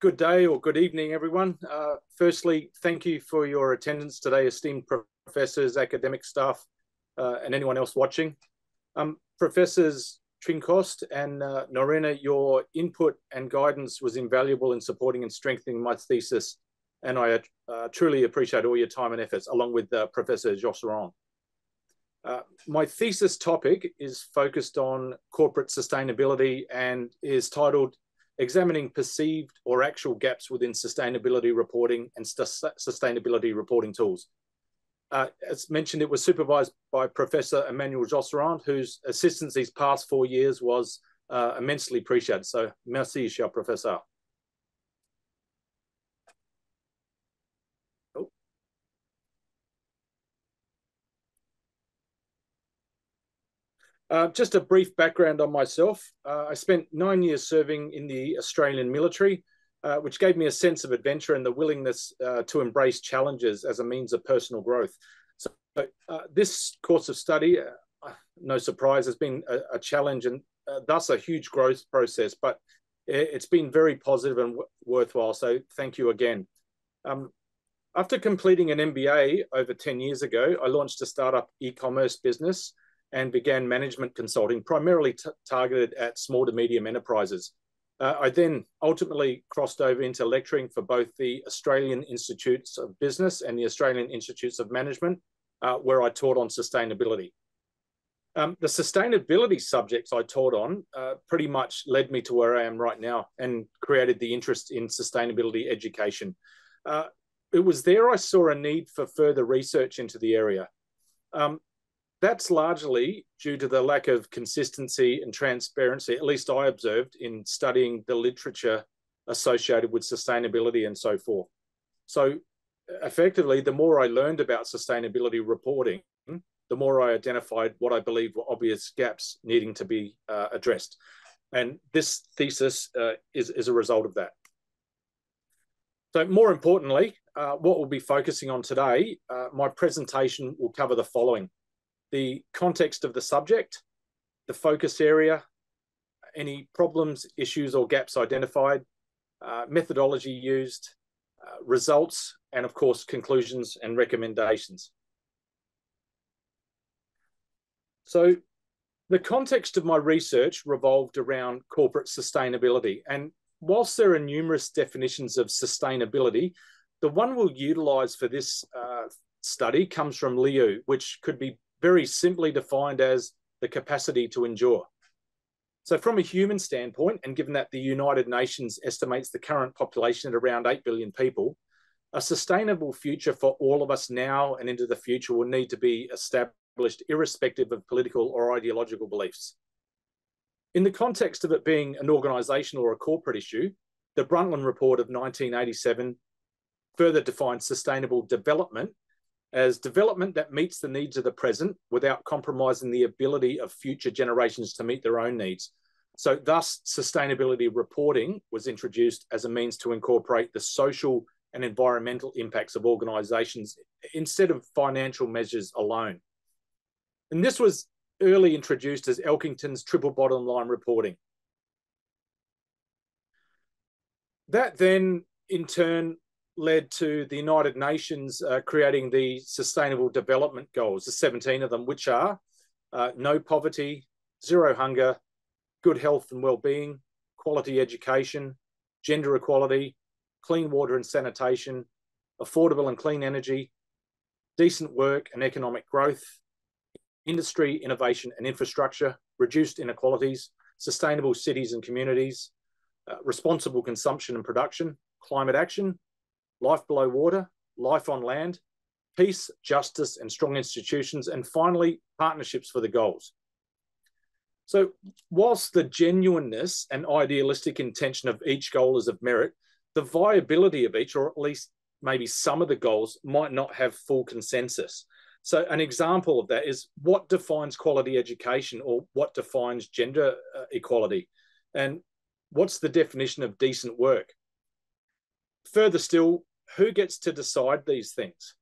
Good day or good evening, everyone. Firstly, thank you for your attendance today, esteemed professors, academic staff, and anyone else watching. Professors Trinkost and Norena, your input and guidance was invaluable in supporting and strengthening my thesis, and I truly appreciate all your time and efforts, along with Professor Josserand. My thesis topic is focused on corporate sustainability and is titled Examining Perceived or Actual Gaps Within Sustainability Reporting and Sustainability Reporting Tools. As mentioned, it was supervised by Professor Emmanuel Josserand, whose assistance these past 4 years was immensely appreciated. So, merci, cher professeur. Just a brief background on myself. I spent 9 years serving in the Australian military, which gave me a sense of adventure and the willingness to embrace challenges as a means of personal growth. So this course of study, no surprise, has been a challenge and thus a huge growth process, but it's been very positive and worthwhile. So thank you again. After completing an MBA over 10 years ago, I launched a startup e-commerce business and began management consulting, primarily targeted at small to medium enterprises. I then ultimately crossed over into lecturing for both the Australian Institutes of Business and the Australian Institutes of Management, where I taught on sustainability. The sustainability subjects I taught on pretty much led me to where I am right now and created the interest in sustainability education. It was there I saw a need for further research into the area. That's largely due to the lack of consistency and transparency, at least I observed, in studying the literature associated with sustainability and so forth. So effectively, the more I learned about sustainability reporting, the more I identified what I believe were obvious gaps needing to be addressed. And this thesis is a result of that. So more importantly, what we'll be focusing on today, my presentation will cover the following: the context of the subject, the focus area, any problems, issues, or gaps identified, methodology used, results, and of course, conclusions and recommendations. So the context of my research revolved around corporate sustainability. And whilst there are numerous definitions of sustainability, the one we'll utilize for this study comes from Liu, which could be very simply defined as the capacity to endure. So from a human standpoint, and given that the United Nations estimates the current population at around 8 billion people, a sustainable future for all of us now and into the future will need to be established irrespective of political or ideological beliefs. In the context of it being an organisational or a corporate issue, the Brundtland Report of 1987 further defined sustainable development as development that meets the needs of the present without compromising the ability of future generations to meet their own needs. So thus, sustainability reporting was introduced as a means to incorporate the social and environmental impacts of organisations instead of financial measures alone. And this was early introduced as Elkington's triple bottom line reporting. That then, in turn, led to the United Nations creating the Sustainable Development Goals, the 17 of them, which are no poverty, zero hunger, good health and well-being, quality education, gender equality, clean water and sanitation, affordable and clean energy, decent work and economic growth, industry, innovation and infrastructure, reduced inequalities, sustainable cities and communities, responsible consumption and production, climate action, life below water, life on land, peace, justice, and strong institutions, and finally, partnerships for the goals. So whilst the genuineness and idealistic intention of each goal is of merit, the viability of each, or at least maybe some of the goals, might not have full consensus. So an example of that is what defines quality education, or what defines gender equality, and what's the definition of decent work? Further still, who gets to decide these things?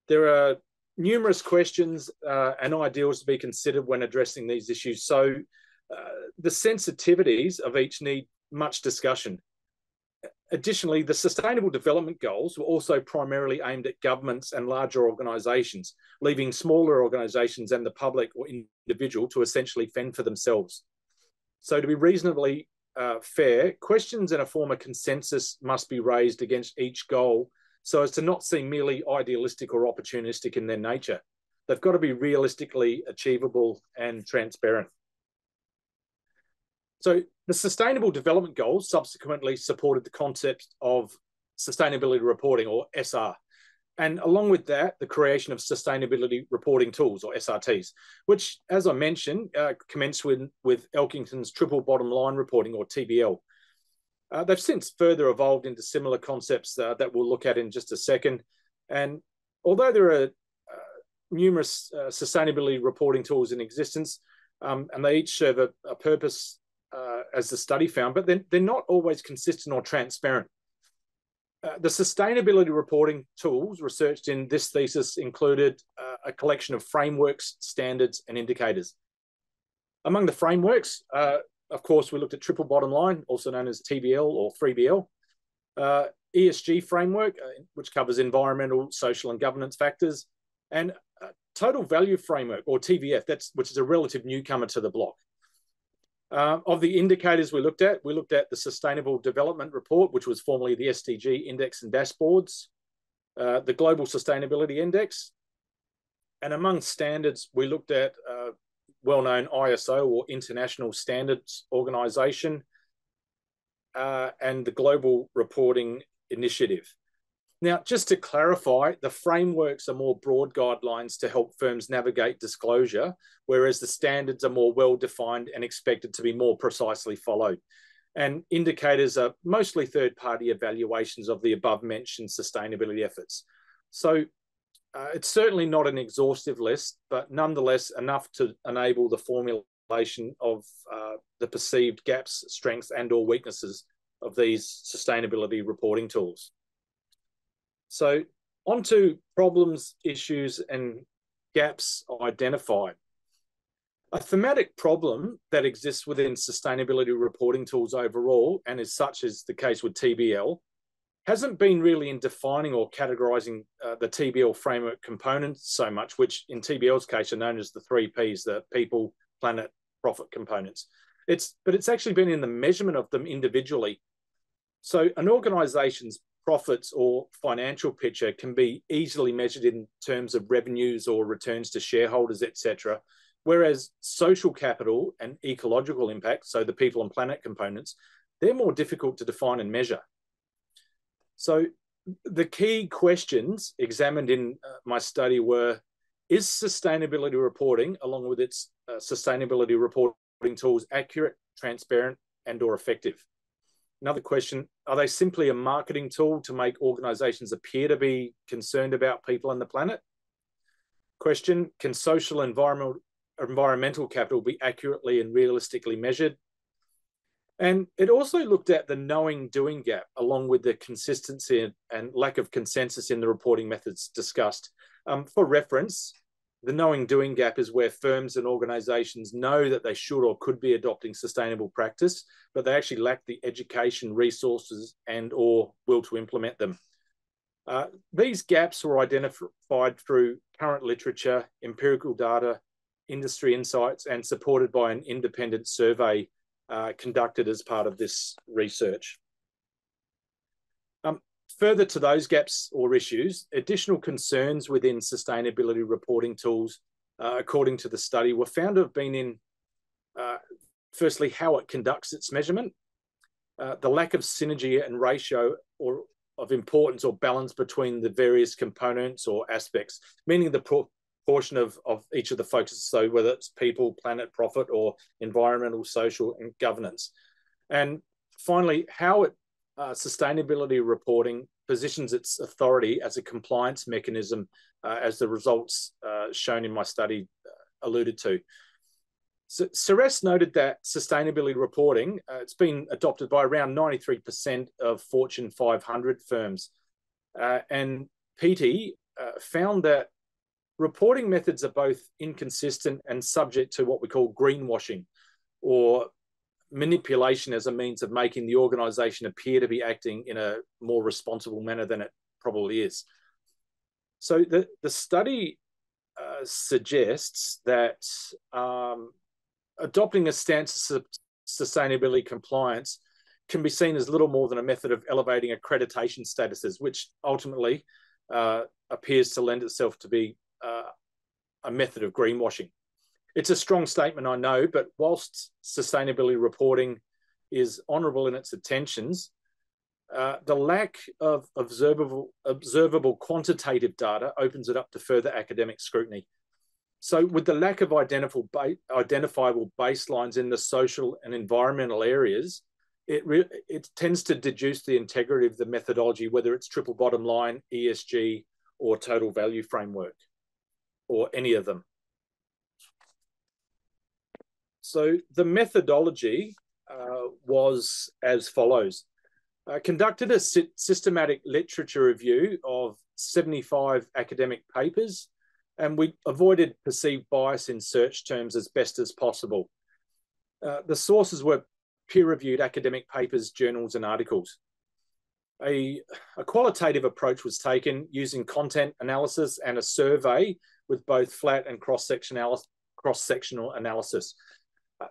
There are numerous questions and ideals to be considered when addressing these issues. So the sensitivities of each need much discussion. Additionally, the Sustainable Development Goals were also primarily aimed at governments and larger organisations, leaving smaller organisations and the public or individual to essentially fend for themselves. So to be reasonably fair, questions in a form of consensus must be raised against each goal so as to not seem merely idealistic or opportunistic in their nature. They've got to be realistically achievable and transparent. So the Sustainable Development Goals subsequently supported the concept of sustainability reporting, or SR. And along with that, the creation of sustainability reporting tools, or SRTs, which, as I mentioned, commenced with Elkington's triple bottom line reporting, or TBL. They've since further evolved into similar concepts that we'll look at in just a second. And although there are numerous sustainability reporting tools in existence, and they each serve a purpose, as the study found, but they're not always consistent or transparent. The sustainability reporting tools researched in this thesis included a collection of frameworks, standards, and indicators. Among the frameworks, of course, we looked at triple bottom line, also known as TBL or 3BL, ESG framework, which covers environmental, social, and governance factors, and total value framework, or TVF, which is a relative newcomer to the block. Of the indicators we looked at the Sustainable Development Report, which was formerly the SDG Index and Dashboards, the Global Sustainability Index, and among standards, we looked at well-known ISO, or International Standards Organization, and the Global Reporting Initiative. Now, just to clarify, the frameworks are more broad guidelines to help firms navigate disclosure, whereas the standards are more well-defined and expected to be more precisely followed. And indicators are mostly third-party evaluations of the above-mentioned sustainability efforts. So it's certainly not an exhaustive list, but nonetheless enough to enable the formulation of the perceived gaps, strengths, and/or weaknesses of these sustainability reporting tools. So on to problems, issues, and gaps identified. A thematic problem that exists within sustainability reporting tools overall, and as such is the case with TBL, hasn't been really in defining or categorizing the TBL framework components so much, which in TBL's case are known as the 3 Ps, the people, planet, profit components. But it's actually been in the measurement of them individually. So an organization's profits or financial picture can be easily measured in terms of revenues or returns to shareholders, etc. Whereas social capital and ecological impact, so the people and planet components, they're more difficult to define and measure. So the key questions examined in my study were, is sustainability reporting, along with its sustainability reporting tools, accurate, transparent, and/or effective? Another question, are they simply a marketing tool to make organizations appear to be concerned about people and the planet? Question, can social environmental capital be accurately and realistically measured? And it also looked at the knowing-doing gap, along with the consistency and lack of consensus in the reporting methods discussed. For reference, the knowing-doing gap is where firms and organizations know that they should or could be adopting sustainable practice, but they actually lack the education, resources, and/or will to implement them. These gaps were identified through current literature, empirical data, industry insights, and supported by an independent survey conducted as part of this research. Further to those gaps or issues, additional concerns within sustainability reporting tools, according to the study, were found to have been in, firstly, how it conducts its measurement, the lack of synergy and ratio or of importance or balance between the various components or aspects, meaning the proportion of each of the focuses, so whether it's people, planet, profit, or environmental, social, and governance. And finally, how it sustainability reporting positions its authority as a compliance mechanism, as the results shown in my study alluded to. So Ceres noted that sustainability reporting, it's been adopted by around 93% of Fortune 500 firms. And PT found that reporting methods are both inconsistent and subject to what we call greenwashing, or manipulation as a means of making the organisation appear to be acting in a more responsible manner than it probably is. So the study suggests that adopting a stance of sustainability compliance can be seen as little more than a method of elevating accreditation statuses, which ultimately appears to lend itself to be a method of greenwashing. It's a strong statement, I know, but whilst sustainability reporting is honourable in its intentions, the lack of observable quantitative data opens it up to further academic scrutiny. So with the lack of identifiable baselines in the social and environmental areas, it tends to deduce the integrity of the methodology, whether it's triple bottom line, ESG, or total value framework, or any of them. So the methodology was as follows. Conducted a systematic literature review of 75 academic papers, and we avoided perceived bias in search terms as best as possible. The sources were peer-reviewed academic papers, journals, and articles. A qualitative approach was taken using content analysis and a survey with both flat and cross-sectional analysis.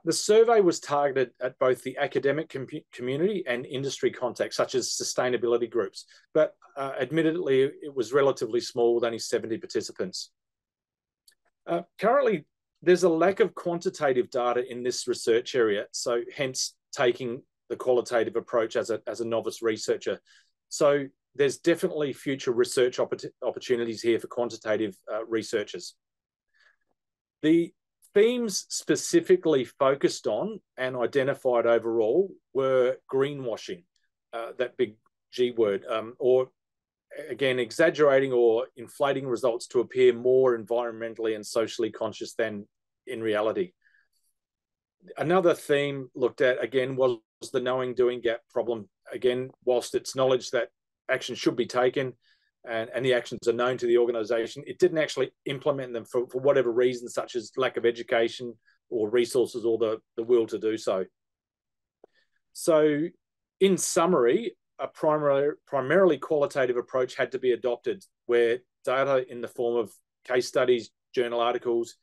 The survey was targeted at both the academic community and industry contexts, such as sustainability groups, but admittedly, it was relatively small with only 70 participants. Currently, there's a lack of quantitative data in this research area, so hence taking the qualitative approach as a novice researcher. So there's definitely future research opportunities here for quantitative researchers. The themes specifically focused on and identified overall were greenwashing, that big G word, or again, exaggerating or inflating results to appear more environmentally and socially conscious than in reality. Another theme looked at, again, was the knowing-doing gap problem. Again, whilst it's knowledge that action should be taken and the actions are known to the organisation, it didn't actually implement them for whatever reason, such as lack of education or resources or the will to do so. So in summary, a primarily qualitative approach had to be adopted, where data in the form of case studies, journal articles,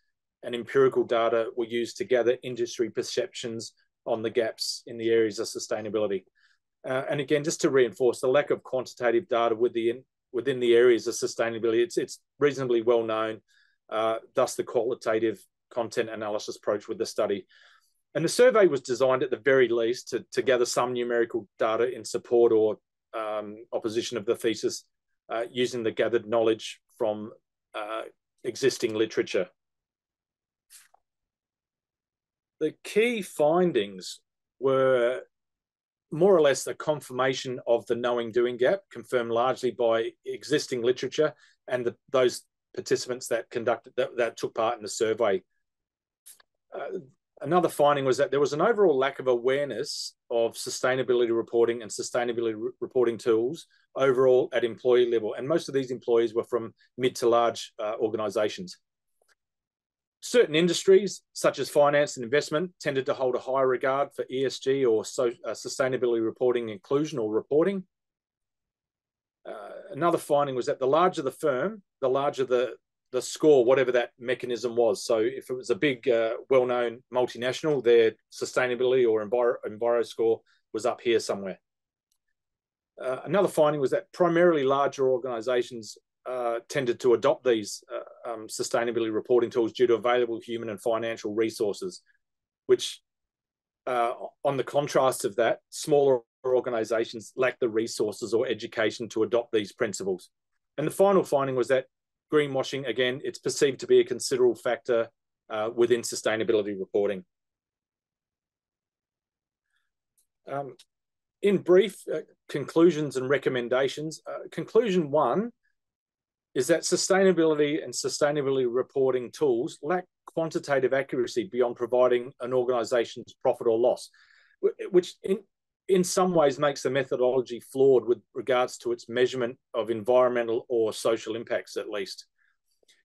and empirical data were used to gather industry perceptions on the gaps in the areas of sustainability. And again, just to reinforce the lack of quantitative data within the areas of sustainability, it's reasonably well known, thus the qualitative content analysis approach with the study. And the survey was designed at the very least to gather some numerical data in support or opposition of the thesis, using the gathered knowledge from existing literature. The key findings were more or less a confirmation of the knowing-doing gap, confirmed largely by existing literature and those participants that took part in the survey. Another finding was that there was an overall lack of awareness of sustainability reporting and sustainability reporting tools overall at employee level, and most of these employees were from mid to large organisations. Certain industries, such as finance and investment, tended to hold a higher regard for ESG or sustainability reporting inclusion or reporting. Another finding was that the larger the firm, the larger the score, whatever that mechanism was. So if it was a big, well-known multinational, their sustainability or enviro score was up here somewhere. Another finding was that primarily larger organisations tended to adopt these sustainability reporting tools due to available human and financial resources, which on the contrast of that, smaller organisations lack the resources or education to adopt these principles. And the final finding was that greenwashing, again, it's perceived to be a considerable factor within sustainability reporting. In brief, conclusions and recommendations. Conclusion one is that sustainability and sustainability reporting tools lack quantitative accuracy beyond providing an organisation's profit or loss, which in some ways makes the methodology flawed with regards to its measurement of environmental or social impacts, at least.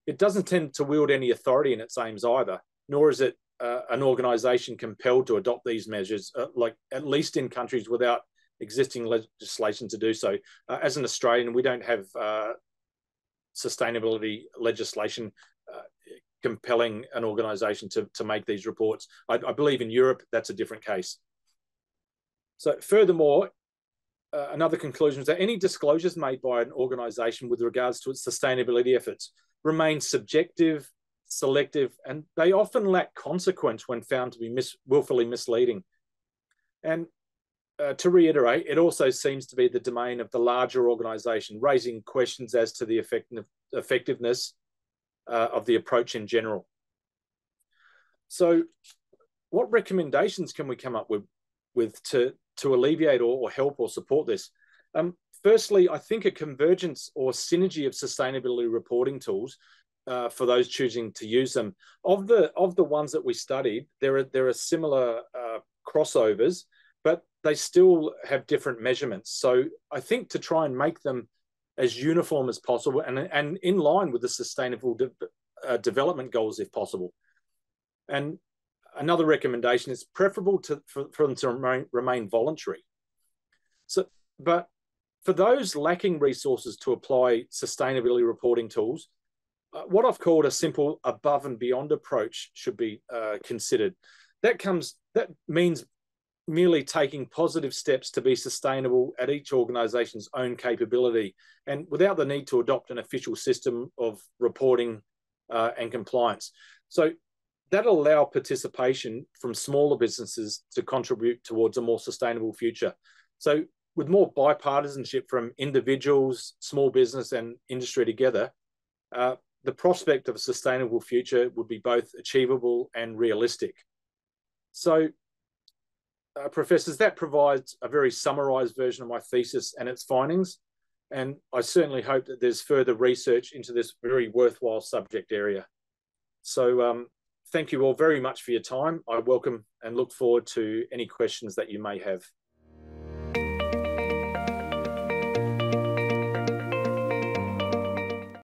It doesn't tend to wield any authority in its aims either, nor is it an organisation compelled to adopt these measures, like at least in countries without existing legislation to do so. As an Australian, we don't have sustainability legislation compelling an organisation to make these reports. I believe in Europe, that's a different case. So furthermore, another conclusion is that any disclosures made by an organisation with regards to its sustainability efforts remain subjective, selective, and they often lack consequence when found to be willfully misleading. And to reiterate, it also seems to be the domain of the larger organisation, raising questions as to the effectiveness of the approach in general. So what recommendations can we come up with to alleviate or help or support this? Firstly, I think a convergence or synergy of sustainability reporting tools for those choosing to use them. Of the ones that we studied, there are similar crossovers, but they still have different measurements. So I think to try and make them as uniform as possible and in line with the sustainable development goals, if possible. And another recommendation is preferable for them to remain voluntary. But for those lacking resources to apply sustainability reporting tools, what I've called a simple above and beyond approach should be considered. That means merely taking positive steps to be sustainable at each organisation's own capability and without the need to adopt an official system of reporting and compliance. So that'll allow participation from smaller businesses to contribute towards a more sustainable future. So with more bipartisanship from individuals, small business and industry together, the prospect of a sustainable future would be both achievable and realistic. So professors, that provides a very summarised version of my thesis and its findings. And I certainly hope that there's further research into this very worthwhile subject area. So thank you all very much for your time. I welcome and look forward to any questions that you may have.